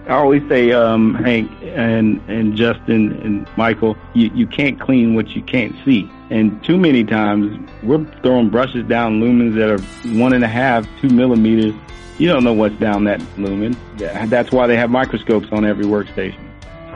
I always say, Hank and Justin and Michael, you can't clean what you can't see. And too many times we're throwing brushes down lumens that are 1.5, 2 millimeters. You don't know what's down that lumen. That's why they have microscopes on every workstation.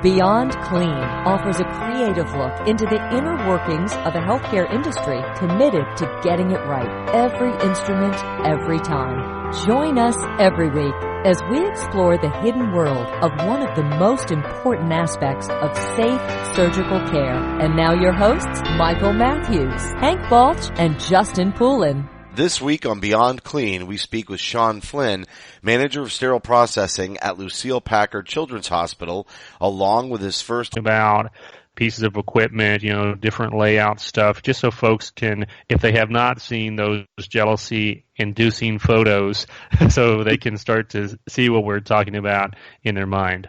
Beyond Clean offers a creative look into the inner workings of the healthcare industry committed to getting it right every instrument, every time. Join us every week as we explore the hidden world of one of the most important aspects of safe surgical care. And now your hosts, Michael Matthews, Hank Balch, and Justin Poulin. This week on Beyond Clean, we speak with Shawn Flynn, manager of sterile processing at Lucile Packard Children's Hospital, along with his first about pieces of equipment, different layout stuff, just so folks can, if they have not seen those jealousy-inducing photos, so they can start to see what we're talking about in their mind.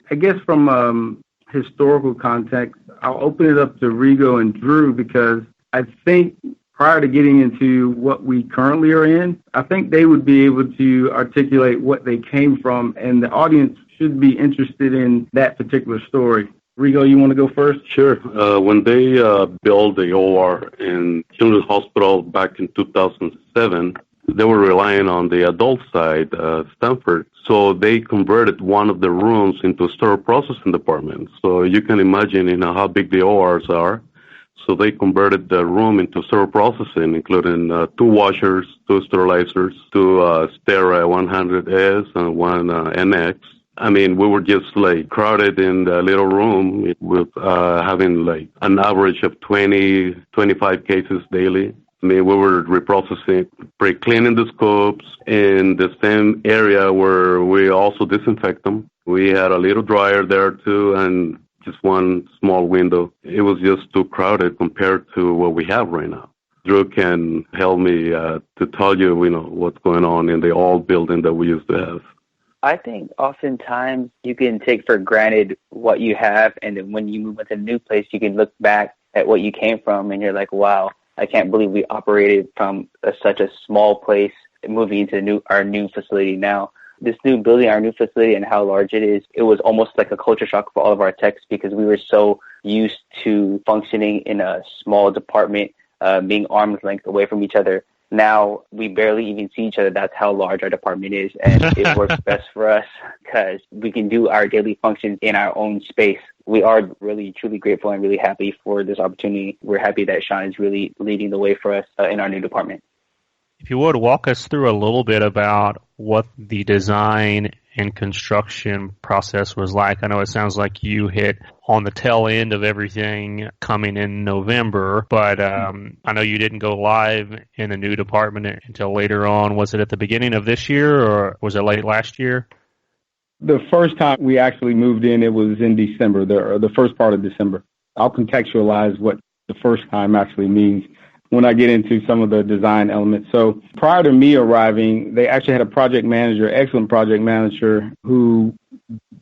I guess from historical context, I'll open it up to Rigo and Drew because I think prior to getting into what we currently are in, I think they would be able to articulate what they came from, and the audience should be interested in that particular story. Rigo, you want to go first? Sure. When they built the OR in Children's Hospital back in 2007, they were relying on the adult side, Stanford. So they converted one of the rooms into a sterile processing department. So you can imagine, how big the ORs are. So they converted the room into sterile processing, including 2 washers, 2 sterilizers, 2 Stera 100S and 1 NX. I mean, we were just crowded in the little room with having an average of 20, 25 cases daily. I mean, we were reprocessing, pre-cleaning the scopes in the same area where we also disinfect them. We had a little dryer there too, and just one small window. It was just too crowded compared to what we have right now. Drew can help me to tell you, what's going on in the old building that we used to have. I think oftentimes you can take for granted what you have, and then when you move into a new place, you can look back at what you came from, and you're like, wow, I can't believe we operated from such a small place moving into our new facility now. This new building, our new facility, and how large it is, it was almost like a culture shock for all of our techs because we were so used to functioning in a small department, being arm's length away from each other. Now we barely even see each other. That's how large our department is, and it works best for us because we can do our daily functions in our own space. We are really, truly grateful and really happy for this opportunity. We're happy that Shawn is really leading the way for us in our new department. If you would, walk us through a little bit about what the design and construction process was like. I know it sounds like you hit on the tail end of everything coming in November, but I know you didn't go live in the new department until later on. Was it at the beginning of this year, or was it late last year? The first time we actually moved in, it was in December, the first part of December. I'll contextualize what the first time actually means when I get into some of the design elements. So prior to me arriving, they actually had a project manager, excellent project manager, who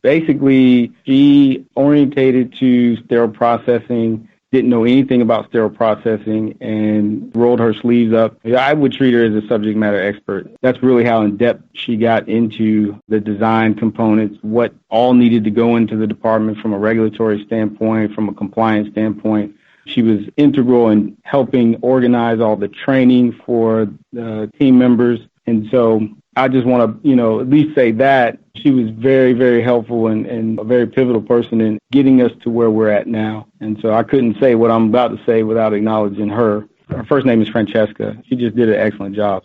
basically, she orientated to sterile processing, didn't know anything about sterile processing, and rolled her sleeves up. I would treat her as a subject matter expert. That's really how in-depth she got into the design components, what all needed to go into the department from a regulatory standpoint, from a compliance standpoint. She was integral in helping organize all the training for the team members. And so I just want to, at least say that she was very, very helpful and a very pivotal person in getting us to where we're at now. And so I couldn't say what I'm about to say without acknowledging her. Her first name is Francesca. She just did an excellent job.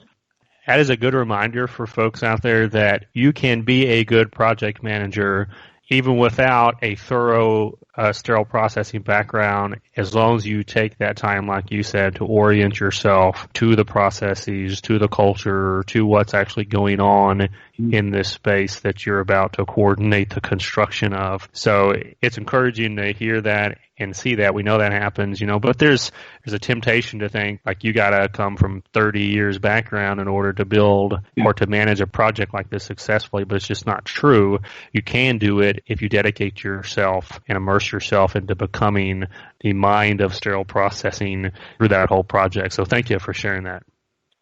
That is a good reminder for folks out there that you can be a good project manager even without a thorough sterile processing background, as long as you take that time, like you said, to orient yourself to the processes, to the culture, to what's actually going on in this space that you're about to coordinate the construction of. So it's encouraging to hear that and see that. We know that happens, but there's a temptation to think like you got to come from 30 years background in order to build or to manage a project like this successfully, but it's just not true. You can do it if you dedicate yourself and immerse yourself into becoming the mind of sterile processing through that whole project. So thank you for sharing that.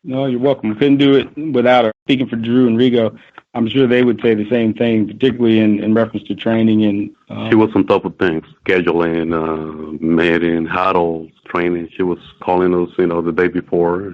No, you're welcome. Couldn't do it without her. Speaking for Drew and Rigo, I'm sure they would say the same thing, particularly in reference to training. And she was on top of things, scheduling, meeting, huddles, training. She was calling us, the day before,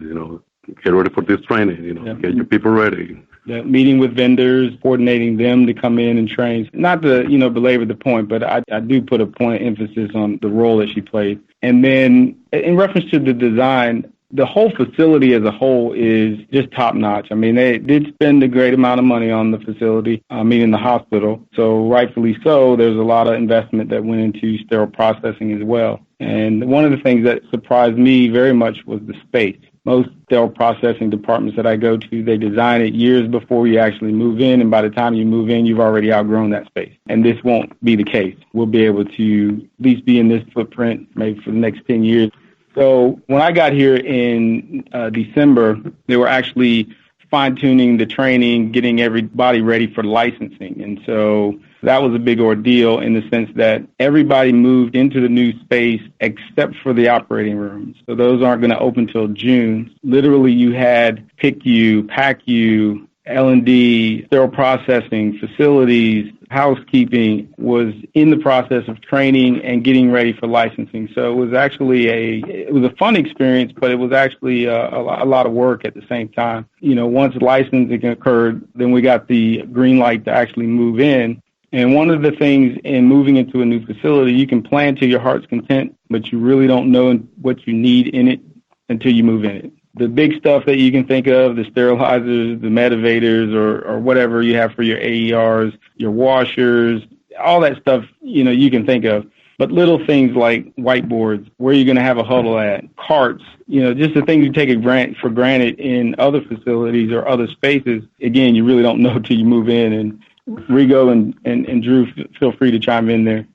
get ready for this training, get your people ready. Yeah, meeting with vendors, coordinating them to come in and train. Not to, belabor the point, but I do put a point of emphasis on the role that she played. And then in reference to the design, the whole facility as a whole is just top notch. I mean, they did spend a great amount of money on the facility, meaning the hospital. So rightfully so, there's a lot of investment that went into sterile processing as well. And one of the things that surprised me very much was the space. Most sterile processing departments that I go to, they design it years before you actually move in, and by the time you move in, you've already outgrown that space. And this won't be the case. We'll be able to at least be in this footprint maybe for the next 10 years. So when I got here in December, they were actually fine-tuning the training, getting everybody ready for licensing. And so that was a big ordeal in the sense that everybody moved into the new space except for the operating rooms. So those aren't going to open till June. Literally, you had PICU, PACU, L&D, sterile processing, facilities, housekeeping was in the process of training and getting ready for licensing. So it was actually a fun experience, but it was actually a lot of work at the same time. Once licensing occurred, then we got the green light to actually move in. And one of the things in moving into a new facility, you can plan to your heart's content, but you really don't know what you need in it until you move in it. The big stuff that you can think of, the sterilizers, the medivators, or whatever you have for your AERs, your washers, all that stuff, you can think of. But little things like whiteboards, where you're going to have a huddle at, carts, just the things you take for granted in other facilities or other spaces, again, you really don't know till you move in. And Rigo and Drew, feel free to chime in there.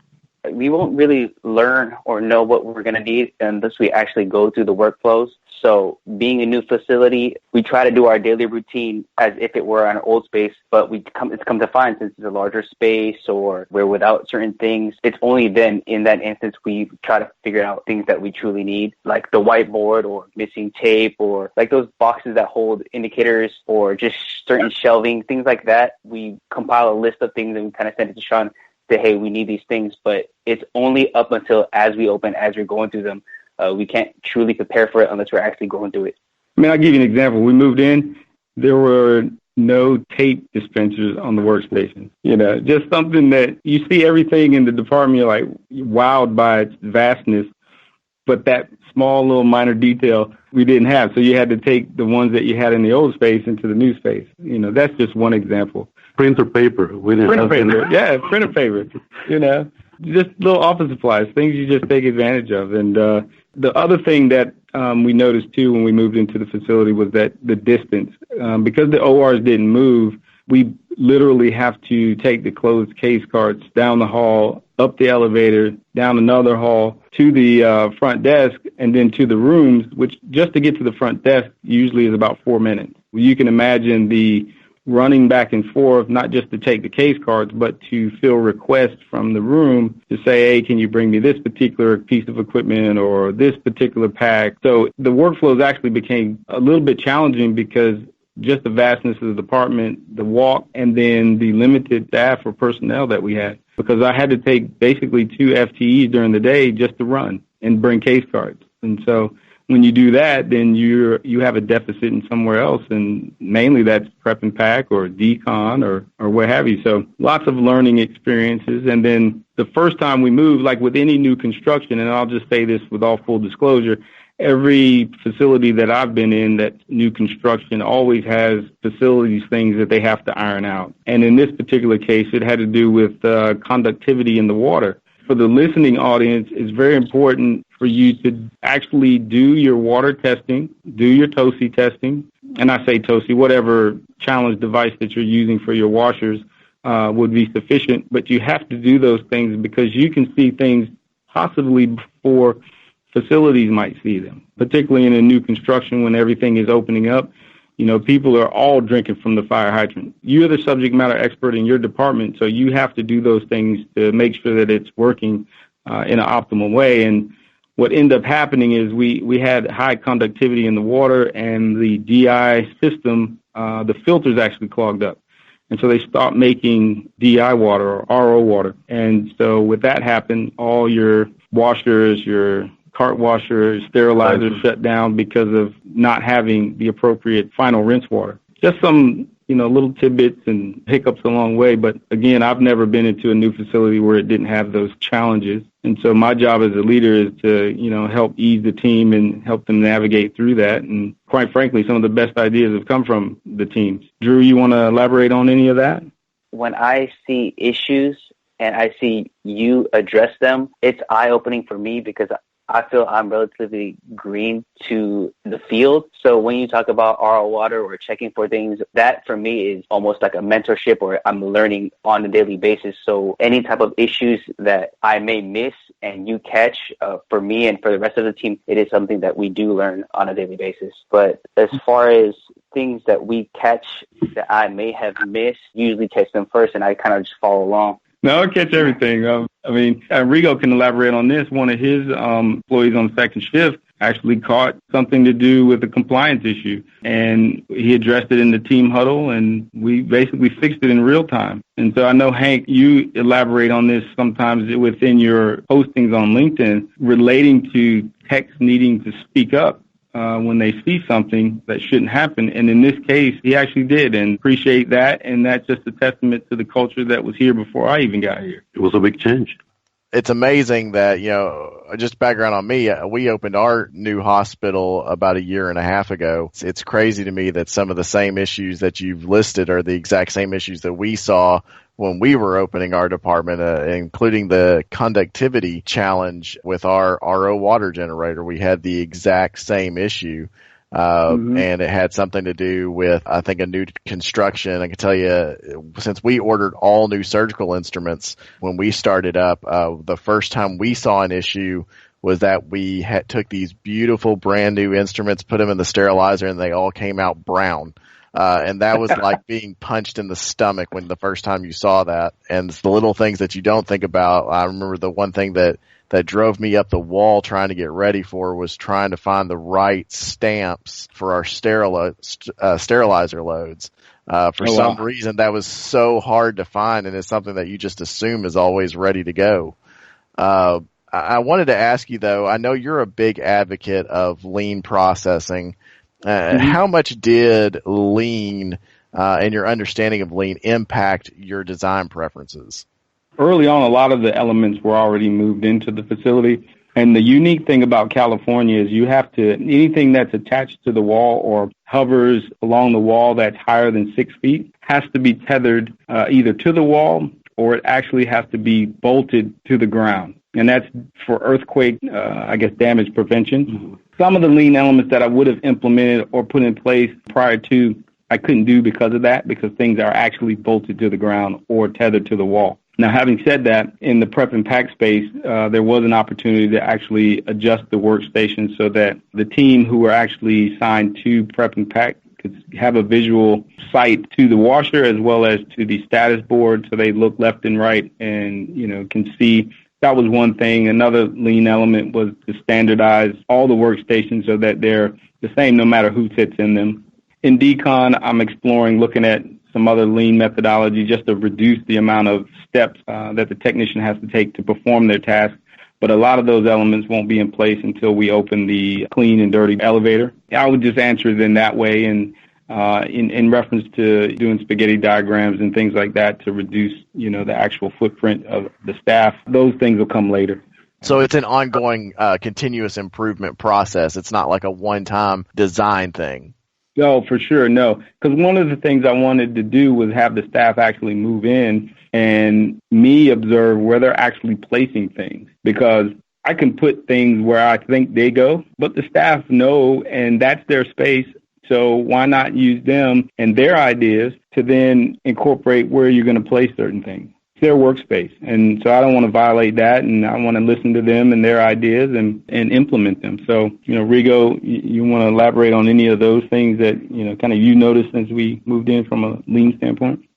We won't really learn or know what we're going to need unless we actually go through the workflows. So being a new facility, we try to do our daily routine as if it were an old space, but it's come to find since it's a larger space or we're without certain things, it's only then in that instance we try to figure out things that we truly need, like the whiteboard or missing tape or like those boxes that hold indicators or just certain shelving, things like that. We compile a list of things and we kind of send it to Shawn. Say, hey, we need these things, but it's only up until as we open, as we're going through them. We can't truly prepare for it unless we're actually going through it. I'll give you an example. We moved in, there were no tape dispensers on the workstation. Just something that you see everything in the department, you're like wowed by its vastness, but that small little minor detail we didn't have. So you had to take the ones that you had in the old space into the new space. That's just one example. Printer paper. We didn't have paper. Yeah, printer paper. Just little office supplies, things you just take advantage of. And the other thing that we noticed, too, when we moved into the facility was that the distance. Because the ORs didn't move, we literally have to take the closed case carts down the hall, up the elevator, down another hall, to the front desk, and then to the rooms, which just to get to the front desk usually is about 4 minutes. You can imagine the running back and forth, not just to take the case cards, but to fill requests from the room to say, hey, can you bring me this particular piece of equipment or this particular pack? So the workflows actually became a little bit challenging because just the vastness of the department, the walk, and then the limited staff or personnel that we had. Because I had to take basically 2 FTEs during the day just to run and bring case cards. And so when you do that, then you have a deficit in somewhere else, and mainly that's prep and pack or decon or what have you. So lots of learning experiences. And then the first time we moved, like with any new construction, and I'll just say this with all full disclosure, every facility that I've been in that's new construction always has facilities things that they have to iron out. And in this particular case, it had to do with conductivity in the water. For the listening audience, it's very important for you to actually do your water testing, do your TOSI testing, and I say TOSI, whatever challenge device that you're using for your washers would be sufficient, but you have to do those things because you can see things possibly before facilities might see them, particularly in a new construction when everything is opening up. People are all drinking from the fire hydrant. You're the subject matter expert in your department, so you have to do those things to make sure that it's working in an optimal way. And what ended up happening is we had high conductivity in the water, and the DI system, the filters actually clogged up. And so they stopped making DI water or RO water. And so with that happened, all your washers, your cart washers, sterilizers shut down because of not having the appropriate final rinse water. Just some, little tidbits and hiccups along the way. But again, I've never been into a new facility where it didn't have those challenges. And so my job as a leader is to, help ease the team and help them navigate through that. And quite frankly, some of the best ideas have come from the teams. Drew, you want to elaborate on any of that? When I see issues and I see you address them, it's eye-opening for me because I feel I'm relatively green to the field. So when you talk about RO water or checking for things, that for me is almost like a mentorship, or I'm learning on a daily basis. So any type of issues that I may miss and you catch, for me and for the rest of the team, it is something that we do learn on a daily basis. But as far as things that we catch that I may have missed, usually catch them first and I kind of just follow along. No, I'll catch everything. Rigo can elaborate on this. One of his employees on second shift actually caught something to do with a compliance issue, and he addressed it in the team huddle, and we basically fixed it in real time. And so I know, Hank, you elaborate on this sometimes within your postings on LinkedIn relating to techs needing to speak up when they see something that shouldn't happen. And in this case, he actually did, and appreciate that. And that's just a testament to the culture that was here before I even got here. It was a big change. It's amazing that, just background on me, we opened our new hospital about 1.5 years ago. It's crazy to me that some of the same issues that you've listed are the exact same issues that we saw when we were opening our department, including the conductivity challenge with our RO water generator. We had the exact same issue. And it had something to do with, I think, a new construction. I can tell you, since we ordered all new surgical instruments when we started up, the first time we saw an issue was that we took these beautiful brand new instruments, put them in the sterilizer, and they all came out brown. And that was like being punched in the stomach when the first time you saw that. And it's the little things that you don't think about. I remember the one thing that drove me up the wall trying to get ready for was trying to find the right stamps for our sterilizer loads. For some reason, that was so hard to find, and it's something that you just assume is always ready to go. I wanted to ask you, though, I know you're a big advocate of lean processing. How much did lean and your understanding of lean impact your design preferences? Early on, a lot of the elements were already moved into the facility. And the unique thing about California is you have to, anything that's attached to the wall or hovers along the wall that's higher than 6 feet has to be tethered either to the wall or it actually has to be bolted to the ground. And that's for earthquake, damage prevention. Mm-hmm. Some of the lean elements that I would have implemented or put in place prior to, I couldn't do because of that, because things are actually bolted to the ground or tethered to the wall. Now, having said that, in the prep and pack space, there was an opportunity to actually adjust the workstation so that the team who were actually assigned to prep and pack could have a visual sight to the washer as well as to the status board, so they look left and right and, can see. That was one thing. Another lean element was to standardize all the workstations so that they're the same no matter who sits in them. In Decon, I'm exploring looking at some other lean methodology just to reduce the amount of steps that the technician has to take to perform their task. But a lot of those elements won't be in place until we open the clean and dirty elevator. I would just answer it in that way, and in reference to doing spaghetti diagrams and things like that to reduce, the actual footprint of the staff. Those things will come later. So it's an ongoing continuous improvement process. It's not like a one-time design thing. No, for sure, no. Because one of the things I wanted to do was have the staff actually move in and me observe where they're actually placing things. Because I can put things where I think they go, but the staff know, and that's their space. So why not use them and their ideas to then incorporate where you're going to place certain things? It's their workspace. And so I don't want to violate that, and I want to listen to them and their ideas and implement them. So, Rigo, you want to elaborate on any of those things that, kind of you noticed since we moved in from a lean standpoint?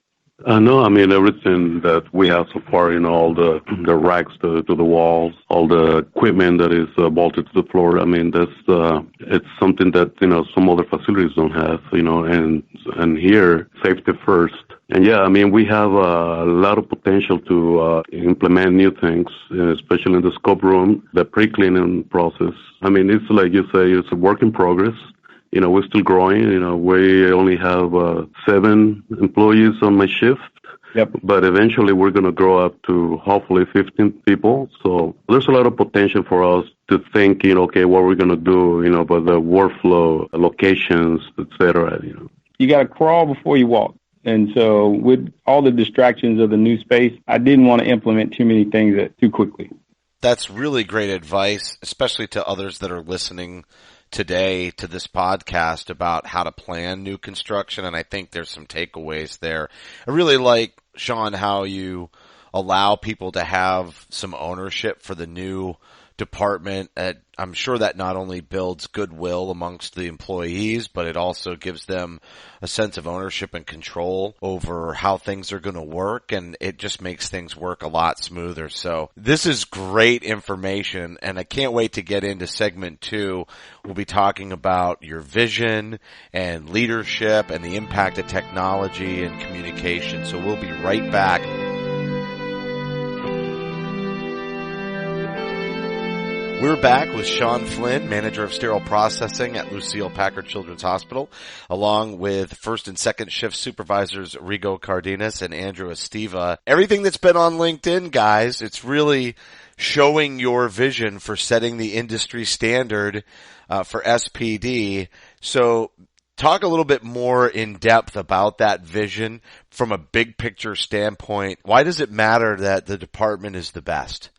No, I mean, everything that we have so far, all the racks to the walls, all the equipment that is bolted to the floor. I mean, it's something that, some other facilities don't have, and here, safety first. And yeah, I mean, we have a lot of potential to implement new things, especially in the scope room, the pre-cleaning process. I mean, it's like you say, it's a work in progress. We're still growing. We only have 7 employees on my shift. Yep. But eventually we're going to grow up to hopefully 15 people. So there's a lot of potential for us to think, okay, what we're going to do, about the workflow, locations, etc. You got to crawl before you walk. And so with all the distractions of the new space, I didn't want to implement too many things too quickly. That's really great advice, especially to others that are listening today to this podcast about how to plan new construction, and I think there's some takeaways there. I really like, Shawn, how you allow people to have some ownership for the new department. I'm sure that not only builds goodwill amongst the employees, but it also gives them a sense of ownership and control over how things are going to work, and it just makes things work a lot smoother. So this is great information, and I can't wait to get into segment 2. We'll be talking about your vision and leadership and the impact of technology and communication. So we'll be right back. We're back with Shawn Flynn, manager of sterile processing at Lucille Packard Children's Hospital, along with first and second shift supervisors Rigo Cardenas and Andrew Estiva. Everything that's been on LinkedIn, guys, it's really showing your vision for setting the industry standard for SPD. So talk a little bit more in depth about that vision from a big picture standpoint. Why does it matter that the department is the best?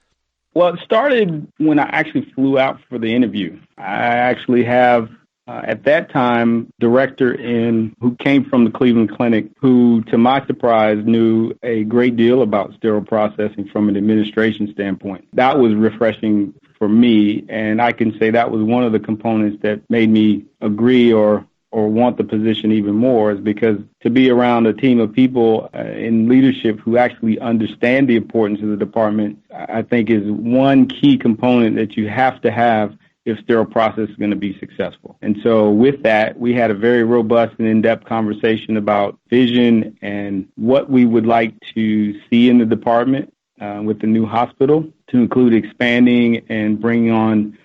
Well, it started when I actually flew out for the interview. I actually have, at that time, director who came from the Cleveland Clinic, who, to my surprise, knew a great deal about sterile processing from an administration standpoint. That was refreshing for me, and I can say that was one of the components that made me agree or want the position even more, is because to be around a team of people in leadership who actually understand the importance of the department, I think is one key component that you have to have if sterile process is going to be successful. And so with that, we had a very robust and in-depth conversation about vision and what we would like to see in the department with the new hospital, to include expanding and bringing on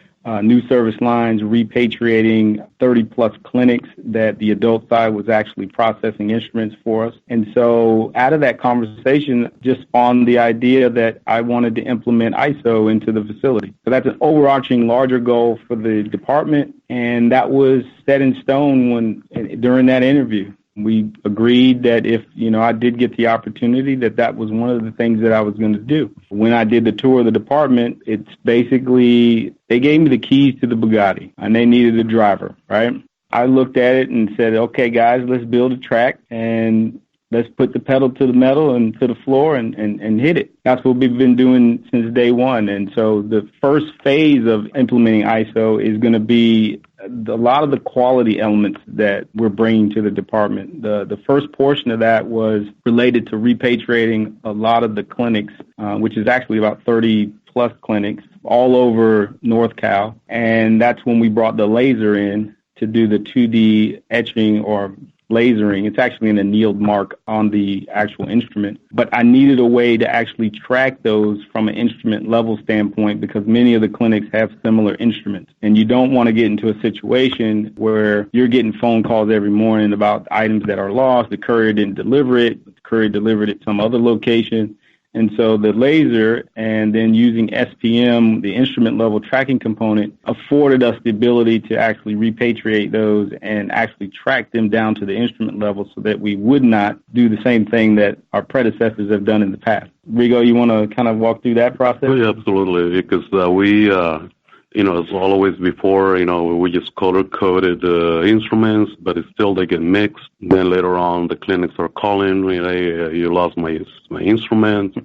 new service lines, repatriating 30-plus clinics that the adult side was actually processing instruments for us. And so out of that conversation just spawned the idea that I wanted to implement ISO into the facility. So that's an overarching larger goal for the department, and that was set in stone during that interview. We agreed that if, I did get the opportunity, that was one of the things that I was going to do. When I did the tour of the department, it's basically, they gave me the keys to the Bugatti, and they needed a driver, right? I looked at it and said, okay, guys, let's build a track, and let's put the pedal to the metal and to the floor and hit it. That's what we've been doing since day one. And so the first phase of implementing ISO is going to be a lot of the quality elements that we're bringing to the department. The first portion of that was related to repatriating a lot of the clinics, which is actually about 30-plus clinics all over North Cal. And that's when we brought the laser in to do the 2D etching or lasering. It's actually an annealed mark on the actual instrument. But I needed a way to actually track those from an instrument level standpoint, because many of the clinics have similar instruments. And you don't want to get into a situation where you're getting phone calls every morning about items that are lost. The courier didn't deliver it. The courier delivered it some other location. And so the laser and then using SPM, the instrument level tracking component, afforded us the ability to actually repatriate those and actually track them down to the instrument level so that we would not do the same thing that our predecessors have done in the past. Rigo, you want to kind of walk through that process? Oh, yeah, absolutely, because we as always before, we just color-coded instruments, but still they get mixed. Then later on, the clinics are calling, hey, you lost my instrument.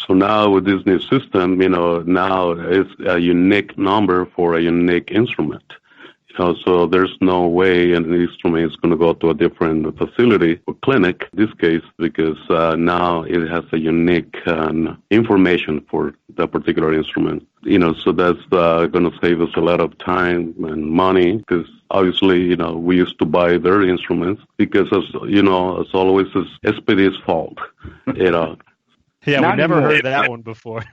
So now with this new system, now it's a unique number for a unique instrument. So there's no way an instrument is going to go to a different facility or clinic, in this case, because now it has a unique information for that particular instrument. So that's going to save us a lot of time and money, because obviously, we used to buy their instruments because, as always, it's SPD's fault, Yeah, we never heard that one before.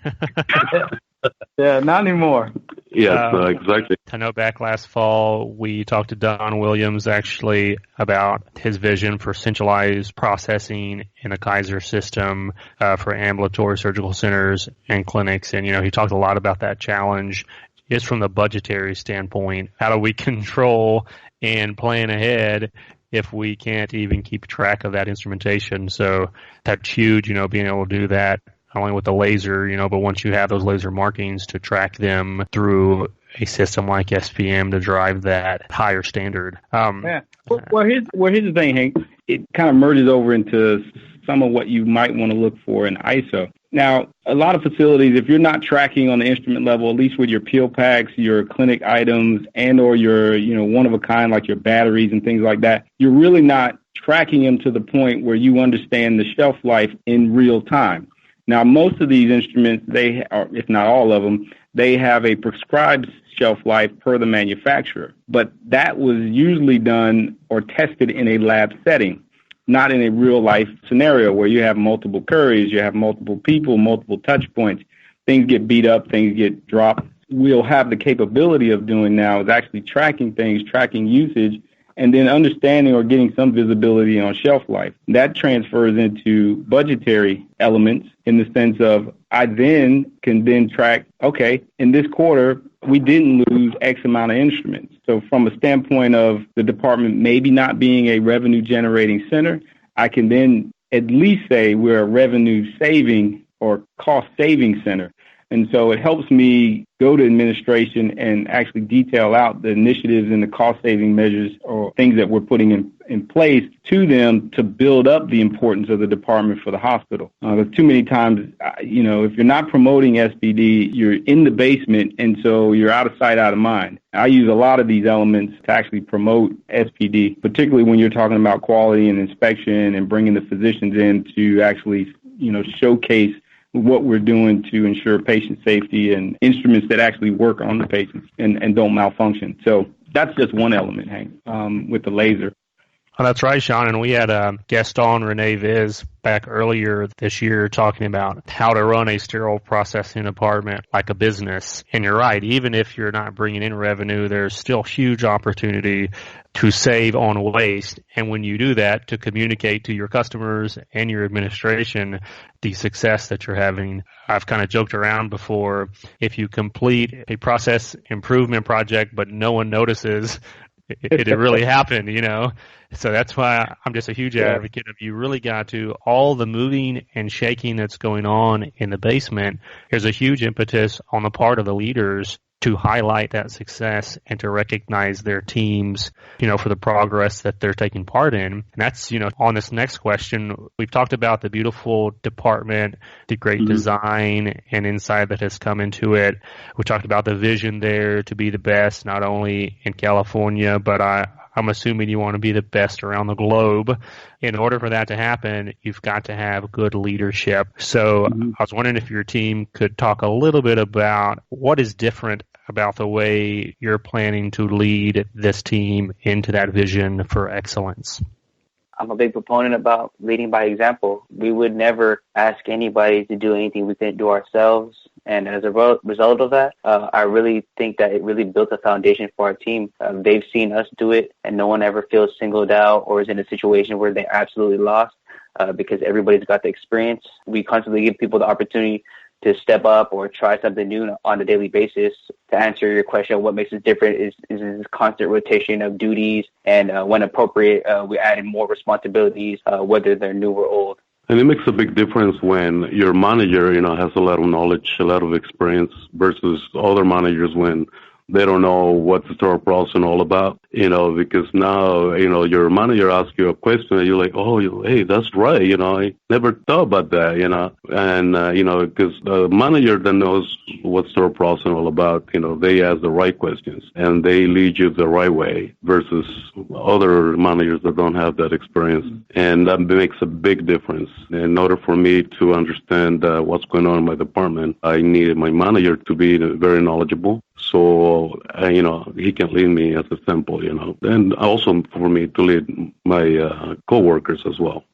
Yeah, not anymore. Yes, exactly. I know back last fall, we talked to Don Williams actually about his vision for centralized processing in the Kaiser system for ambulatory surgical centers and clinics. And, he talked a lot about that challenge just from the budgetary standpoint. How do we control and plan ahead if we can't even keep track of that instrumentation? So that's huge, being able to do that. Not only with the laser, but once you have those laser markings to track them through a system like SPM to drive that higher standard. Yeah. Well, here's the thing, Hank. It kind of merges over into some of what you might want to look for in ISO. Now, a lot of facilities, if you're not tracking on the instrument level, at least with your peel packs, your clinic items, and or your, one of a kind like your batteries and things like that, you're really not tracking them to the point where you understand the shelf life in real time. Now, most of these instruments, they are, if not all of them, they have a prescribed shelf life per the manufacturer. But that was usually done or tested in a lab setting, not in a real-life scenario where you have multiple couriers, you have multiple people, multiple touch points. Things get beat up, things get dropped. We'll have the capability of doing now is actually tracking things, tracking usage, and then understanding or getting some visibility on shelf life. That transfers into budgetary elements in the sense of I then can track, okay, in this quarter, we didn't lose X amount of instruments. So from a standpoint of the department maybe not being a revenue-generating center, I can then at least say we're a revenue-saving or cost-saving center. And so it helps me go to administration and actually detail out the initiatives and the cost-saving measures or things that we're putting in place to them to build up the importance of the department for the hospital. Because too many times, if you're not promoting SPD, you're in the basement, and so you're out of sight, out of mind. I use a lot of these elements to actually promote SPD, particularly when you're talking about quality and inspection and bringing the physicians in to actually, showcase what we're doing to ensure patient safety and instruments that actually work on the patients and don't malfunction. So that's just one element, Hank, with the laser. Oh, that's right, Shawn. And we had a guest on, Renee Viz, back earlier this year talking about how to run a sterile processing department like a business. And you're right, even if you're not bringing in revenue, there's still huge opportunity to save on waste. And when you do that, to communicate to your customers and your administration the success that you're having. I've kind of joked around before, if you complete a process improvement project but no one notices, it really happened, So that's why I'm just a huge advocate of you really got to all the moving and shaking that's going on in the basement. There's a huge impetus on the part of the leaders to highlight that success and to recognize their teams, for the progress that they're taking part in. And that's, on this next question, we've talked about the beautiful department, the great design and insight that has come into it. We talked about the vision there to be the best, not only in California, but I'm assuming you want to be the best around the globe. In order for that to happen, you've got to have good leadership. So I was wondering if your team could talk a little bit about what is different about the way you're planning to lead this team into that vision for excellence. I'm a big proponent about leading by example. We would never ask anybody to do anything we couldn't do ourselves. And as a result of that, I really think that it really built a foundation for our team. They've seen us do it, and no one ever feels singled out or is in a situation where they're absolutely lost because everybody's got the experience. We constantly give people the opportunity to step up or try something new on a daily basis. To answer your question, what makes us different is this constant rotation of duties, and when appropriate, we add in more responsibilities, whether they're new or old. And it makes a big difference when your manager, has a lot of knowledge, a lot of experience versus other managers when They don't know what's the sterile processing all about, because now, your manager asks you a question and you're like, hey, that's right, I never thought about that, and, because the manager that knows what sterile processing all about, they ask the right questions and they lead you the right way versus other managers that don't have that experience. And that makes a big difference. In order for me to understand what's going on in my department, I needed my manager to be very knowledgeable. So, he can lead me as a sample, and also for me to lead my coworkers as well.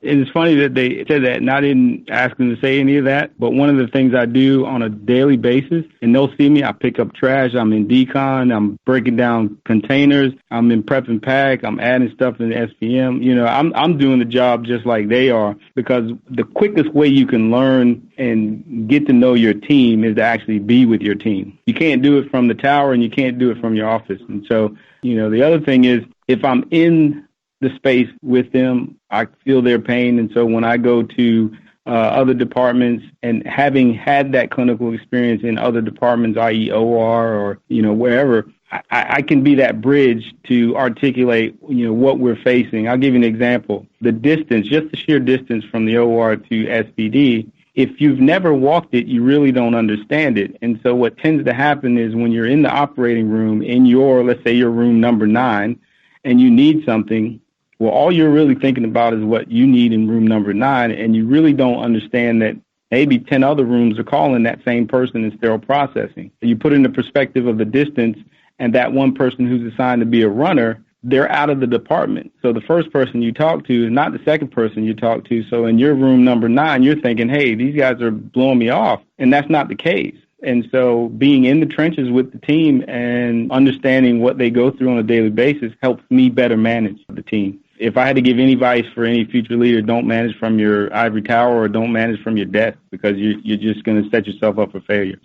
And it's funny that they said that, and I didn't ask them to say any of that, but one of the things I do on a daily basis, and they'll see me, I pick up trash, I'm in decon, I'm breaking down containers, I'm in prep and pack, I'm adding stuff in the SPM. I'm doing the job just like they are, because the quickest way you can learn and get to know your team is to actually be with your team. You can't do it from the tower and you can't do it from your office. And so, the other thing is, if I'm in the space with them, I feel their pain. And so when I go to other departments and having had that clinical experience in other departments, i.e. OR or, wherever, I can be that bridge to articulate, what we're facing. I'll give you an example. The distance, just the sheer distance from the OR to SPD, if you've never walked it, you really don't understand it. And so what tends to happen is when you're in the operating room in let's say your room number 9, and you need something, well, all you're really thinking about is what you need in room number 9, and you really don't understand that maybe 10 other rooms are calling that same person in sterile processing. You put in the perspective of the distance, and that one person who's assigned to be a runner, they're out of the department. So the first person you talk to is not the second person you talk to. So in your room number 9, you're thinking, hey, these guys are blowing me off, and that's not the case. And so being in the trenches with the team and understanding what they go through on a daily basis helps me better manage the team. If I had to give any advice for any future leader, don't manage from your ivory tower or don't manage from your desk, because you're just going to set yourself up for failure.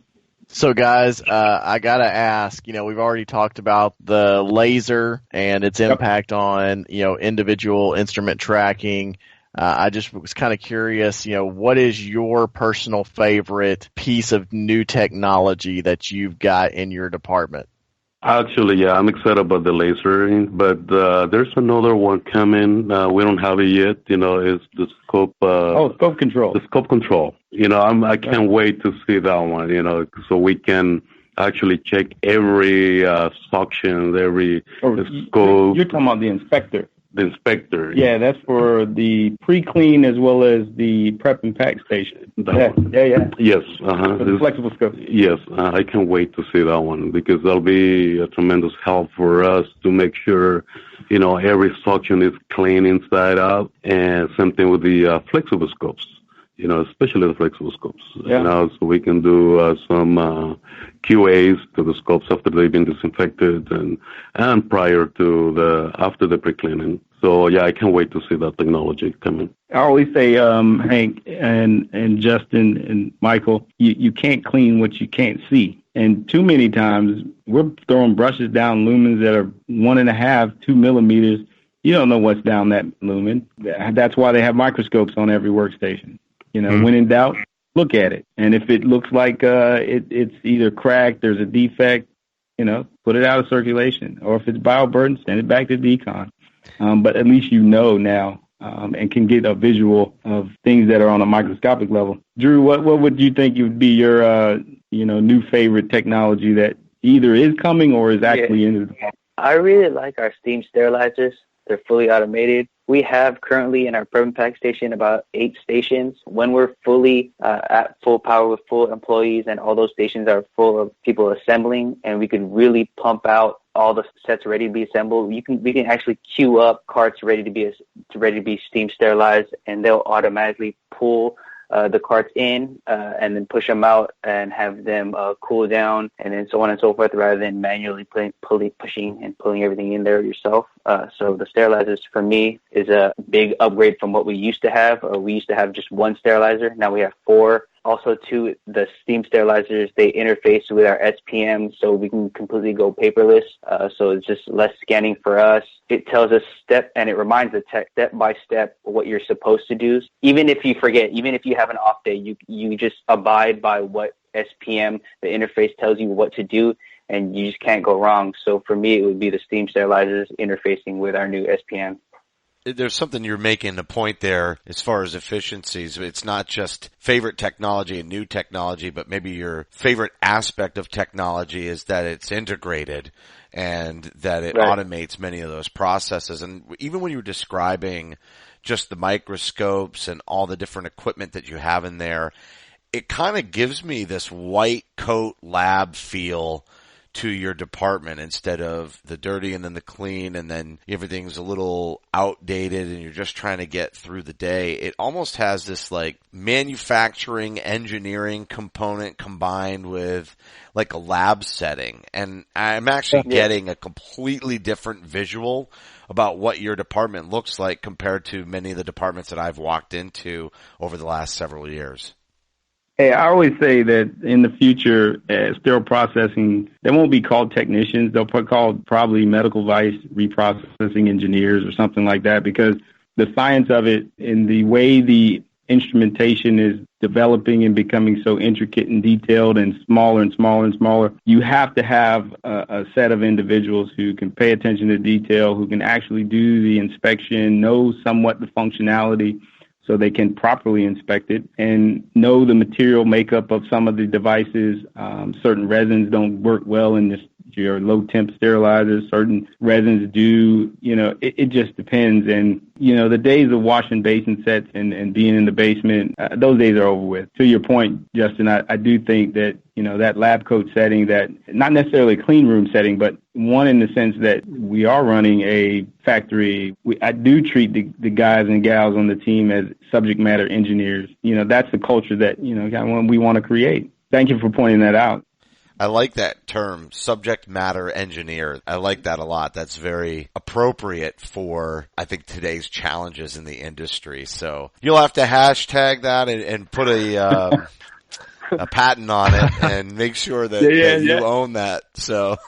So, guys, I got to ask, we've already talked about the laser and its impact on, individual instrument tracking. I just was kind of curious, what is your personal favorite piece of new technology that you've got in your department? Actually, yeah, I'm excited about the laser, but there's another one coming. We don't have it yet. It's the scope. Scope control. The scope control. I can't wait to see that one. So we can actually check every suction, every scope. You're talking about the inspector. The inspector. Yeah, that's for the pre-clean as well as the prep and pack station. Yeah. Yes. For the flexible scope. Yes, I can't wait to see that one, because that'll be a tremendous help for us to make sure, every suction is clean inside out, and same thing with the flexible scopes. Especially the flexible scopes. So we can do some QAs to the scopes after they've been disinfected and prior to after the pre-cleaning. So yeah, I can't wait to see that technology coming. I always say, Hank and Justin and Michael, you can't clean what you can't see. And too many times we're throwing brushes down lumens that are 1.5, 2 millimeters. You don't know what's down that lumen. That's why they have microscopes on every workstation. When in doubt, look at it. And if it looks like it's either cracked, there's a defect, put it out of circulation. Or if it's bioburden, send it back to decon. But at least now and can get a visual of things that are on a microscopic level. Drew, what would you think would be your new favorite technology that either is coming or is actually in the department? I really like our steam sterilizers. They're fully automated. We have currently in our prep and pack station about 8 stations. When we're fully at full power with full employees and all those stations are full of people assembling, and we can really pump out all the sets ready to be assembled, we can actually queue up carts ready to be steam sterilized, and they'll automatically pull the carts in and then push them out and have them cool down, and then so on and so forth, rather than manually pushing and pulling everything in there yourself. So the sterilizers for me is a big upgrade from what we used to have. We used to have just 1 sterilizer. Now we have 4. Also, too, the steam sterilizers, they interface with our SPM, so we can completely go paperless. So it's just less scanning for us. It tells us and it reminds the tech step by step what you're supposed to do. Even if you forget, even if you have an off day, you just abide by what SPM, the interface, tells you what to do. and you just can't go wrong. So for me, it would be the steam sterilizers interfacing with our new SPM. There's something you're making a point there as far as efficiencies. It's not just favorite technology and new technology, but maybe your favorite aspect of technology is that it's integrated and that it automates many of those processes. And even when you were describing just the microscopes and all the different equipment that you have in there, it kind of gives me this white coat lab feel to your department instead of the dirty and then the clean and then everything's a little outdated and you're just trying to get through the day. It almost has this like manufacturing engineering component combined with like a lab setting. And I'm actually getting a completely different visual about what your department looks like compared to many of the departments that I've walked into over the last several years. Hey, I always say that in the future, sterile processing, they won't be called technicians. They'll be called probably medical device reprocessing engineers or something like that, because the science of it and the way the instrumentation is developing and becoming so intricate and detailed and smaller and smaller and smaller, you have to have a set of individuals who can pay attention to detail, who can actually do the inspection, know somewhat the functionality, so they can properly inspect it and know the material makeup of some of the devices. Certain resins don't work well in your low temp sterilizers. Certain resins do, it just depends. And, the days of washing basin sets and being in the basement, those days are over with. To your point, Justin, I do think that, that lab coat setting, that not necessarily a clean room setting, but one in the sense that we are running a factory. I do treat the guys and gals on the team as subject matter engineers. That's the culture that, we want to create. Thank you for pointing that out. I like that term, subject matter engineer. I like that a lot. That's very appropriate for, I think, today's challenges in the industry. So you'll have to hashtag that and put a patent on it and make sure that, you own that. So.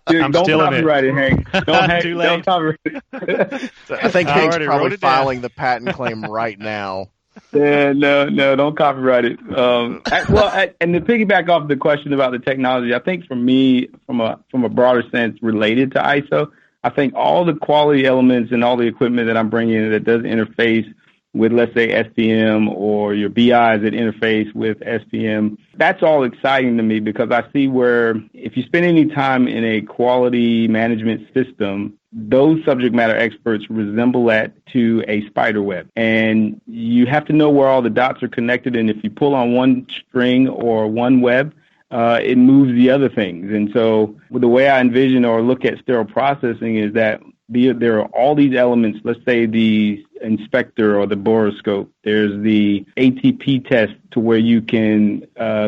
Dude, don't copyright it, Hank. Don't copyright it. I think Hank's probably filing the patent claim right now. Yeah, no, don't copyright it. And to piggyback off the question about the technology, I think for me, from a broader sense related to ISO, I think all the quality elements and all the equipment that I'm bringing in that does interface with, let's say, SPM, or your BIs that interface with SPM, that's all exciting to me, because I see where if you spend any time in a quality management system, those subject matter experts resemble that to a spider web. And you have to know where all the dots are connected, and if you pull on one string or one web, it moves the other things. And so the way I envision or look at sterile processing is that there are all these elements, let's say the inspector or the borescope. There's the ATP test, to where you can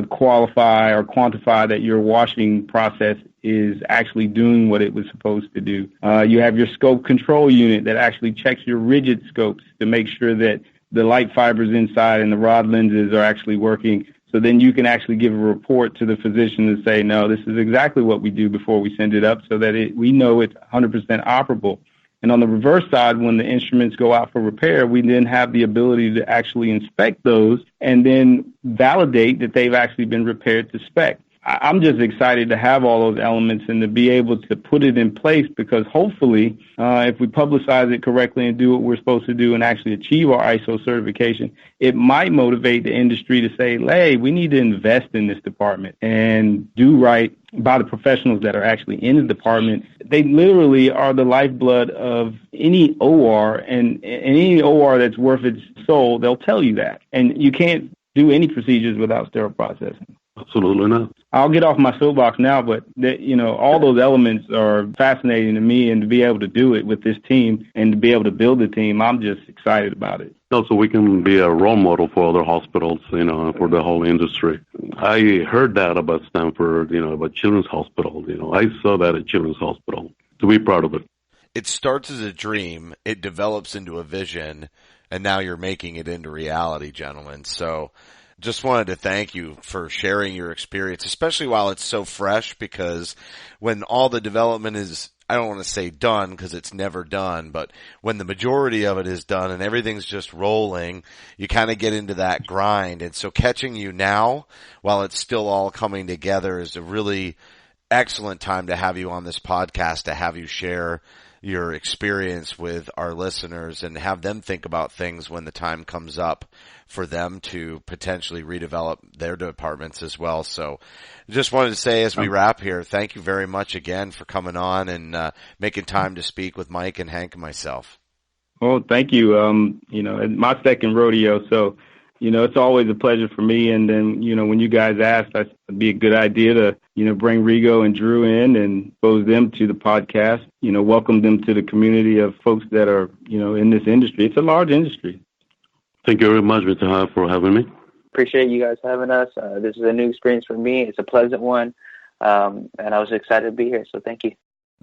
qualify or quantify that your washing process is actually doing what it was supposed to do. You have your scope control unit that actually checks your rigid scopes to make sure that the light fibers inside and the rod lenses are actually working. So then you can actually give a report to the physician and say, no, this is exactly what we do before we send it up, so that we know it's 100% operable. And on the reverse side, when the instruments go out for repair, we then have the ability to actually inspect those and then validate that they've actually been repaired to spec. I'm just excited to have all those elements and to be able to put it in place, because hopefully, if we publicize it correctly and do what we're supposed to do and actually achieve our ISO certification, it might motivate the industry to say, hey, we need to invest in this department and do right by the professionals that are actually in the department. They literally are the lifeblood of any OR, and any OR that's worth its soul, they'll tell you that. And you can't do any procedures without sterile processing. Absolutely not. I'll get off my soapbox now, but all those elements are fascinating to me, and to be able to do it with this team and to be able to build a team, I'm just excited about it. Also, we can be a role model for other hospitals, for the whole industry. I heard that about Stanford, about Children's Hospital. I saw that at Children's Hospital. To be proud of it. It starts as a dream, it develops into a vision, and now you're making it into reality, gentlemen. So just wanted to thank you for sharing your experience, especially while it's so fresh, because when all the development is, I don't want to say done, because it's never done, but when the majority of it is done and everything's just rolling, you kind of get into that grind. And so catching you now while it's still all coming together is a really excellent time to have you on this podcast, to have you share your experience with our listeners and have them think about things when the time comes up for them to potentially redevelop their departments as well. So just wanted to say as we wrap here, thank you very much again for coming on and making time to speak with Mike and Hank and myself. Well, thank you. It's my second rodeo, so, it's always a pleasure for me. And then, when you guys asked, it'd be a good idea to, bring Rigo and Drew in and expose them to the podcast, welcome them to the community of folks that are, in this industry. It's a large industry. Thank you very much, Mr. Howard, for having me. Appreciate you guys having us. This is a new experience for me. It's a pleasant one, and I was excited to be here, so thank you.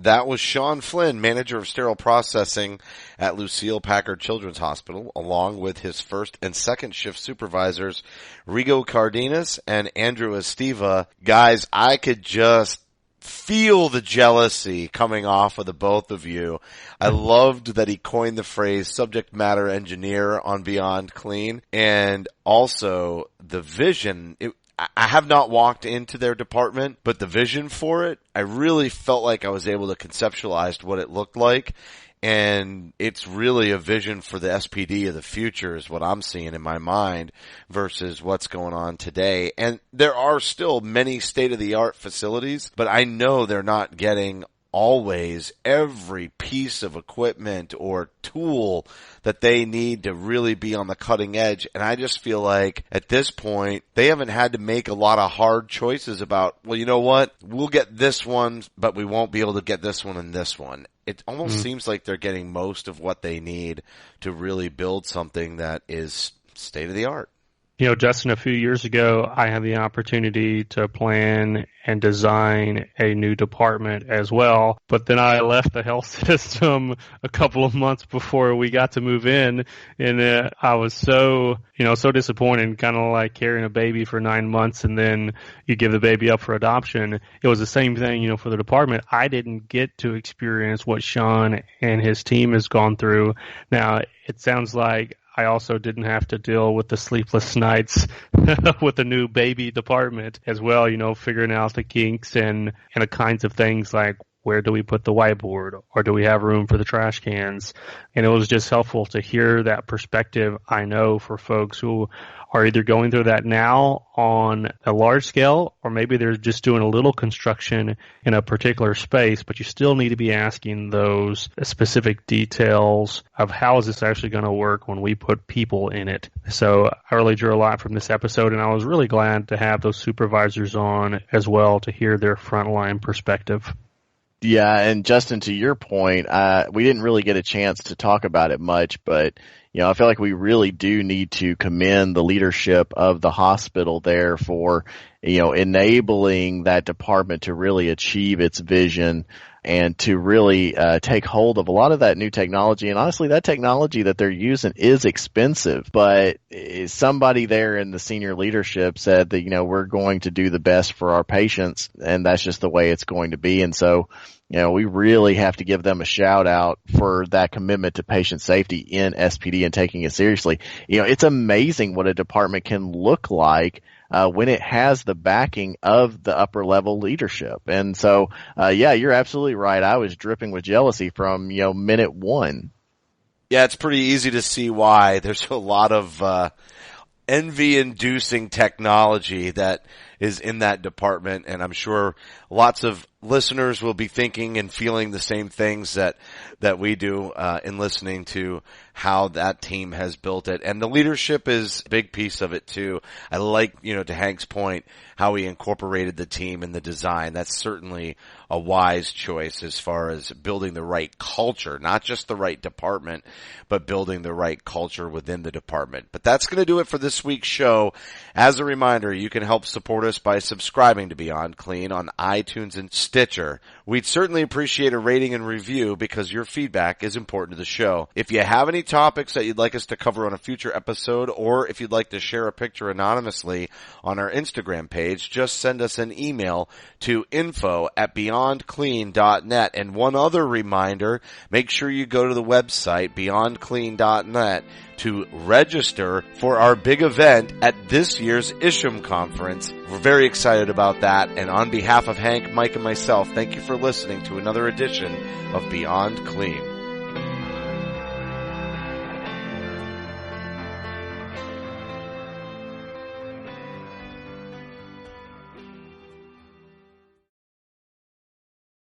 That was Shawn Flynn, manager of sterile processing at Lucille Packard Children's Hospital, along with his first and second shift supervisors, Rigo Cardenas and Andrew Estiva. Guys, I could just feel the jealousy coming off of the both of you. I loved that he coined the phrase subject matter engineer on Beyond Clean, and also the vision. I have not walked into their department, but the vision for it, I really felt like I was able to conceptualize what it looked like. And it's really a vision for the SPD of the future is what I'm seeing in my mind versus what's going on today. And there are still many state-of-the-art facilities, but I know they're not getting always every piece of equipment or tool that they need to really be on the cutting edge. And I just feel like at this point, they haven't had to make a lot of hard choices about, well, you know what? We'll get this one, but we won't be able to get this one and this one. It almost seems like they're getting most of what they need to really build something that is state of the art. Justin, a few years ago, I had the opportunity to plan and design a new department as well. But then I left the health system a couple of months before we got to move in. And I was so disappointed, kind of like carrying a baby for 9 months and then you give the baby up for adoption. It was the same thing, for the department. I didn't get to experience what Shawn and his team has gone through. Now, it sounds like I also didn't have to deal with the sleepless nights with the new baby department as well, figuring out the kinks and the kinds of things like where do we put the whiteboard or do we have room for the trash cans? And it was just helpful to hear that perspective, I know, for folks who are either going through that now on a large scale or maybe they're just doing a little construction in a particular space, but you still need to be asking those specific details of how is this actually going to work when we put people in it. So I really drew a lot from this episode, and I was really glad to have those supervisors on as well to hear their frontline perspective. Yeah, and Justin, to your point, we didn't really get a chance to talk about it much, but I feel like we really do need to commend the leadership of the hospital there for, enabling that department to really achieve its vision and to really take hold of a lot of that new technology. And honestly, that technology that they're using is expensive, but somebody there in the senior leadership said that, we're going to do the best for our patients, and that's just the way it's going to be. And so, we really have to give them a shout out for that commitment to patient safety in SPD and taking it seriously. It's amazing what a department can look like when it has the backing of the upper level leadership. And so, you're absolutely right. I was dripping with jealousy from, minute one. Yeah, it's pretty easy to see why. There's a lot of envy-inducing technology that is in that department, and I'm sure lots of listeners will be thinking and feeling the same things that we do in listening to how that team has built it. And the leadership is a big piece of it too. I like, to Hank's point, how he incorporated the team in the design. That's certainly a wise choice as far as building the right culture, not just the right department, but building the right culture within the department. But that's going to do it for this week's show. As a reminder, you can help support us by subscribing to Beyond Clean on iTunes and Stitcher. We'd certainly appreciate a rating and review because your feedback is important to the show. If you have any topics that you'd like us to cover on a future episode, or if you'd like to share a picture anonymously on our Instagram page, just send us an email to info@beyondclean.net. And one other reminder, make sure you go to the website beyondclean.net to register for our big event at this year's Isham Conference. We're very excited about that, and on behalf of Hank, Mike, and myself, thank you for listening to another edition of Beyond Clean.